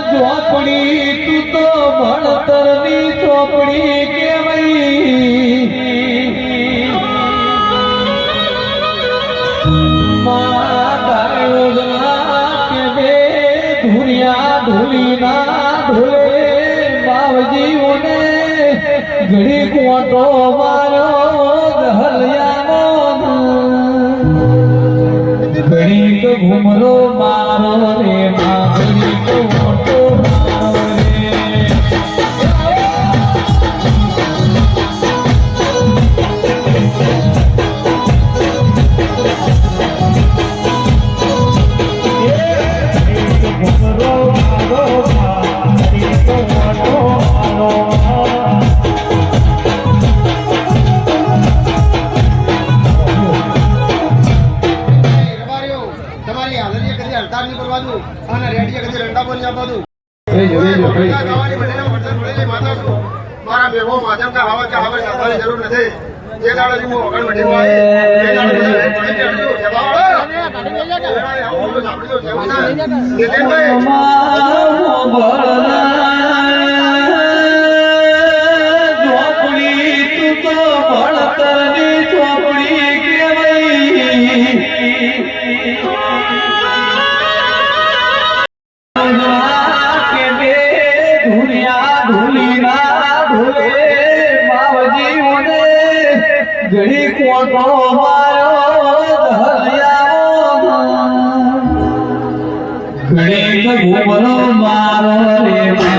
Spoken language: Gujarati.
ચોપડી તું તો ભણતરની ચોપડી કેવાય કે બે ધુરિયા ધૂલીના ધૂલે બાવજીઓને ઘડી કોટો માર્યો દહલિયાનો ઘડીક ઘુમરો મારો રે ઘડીક કોટો મારો રે મારા બેવો માધમ કા હવા કા હવા સાવાની જરૂર નથી જે દાડો જીમો વગણ મઠી હોય જે દાડો ઘડી કોટો માર્યો દહલિયાનો ઘડી ઘુમરો મારો રે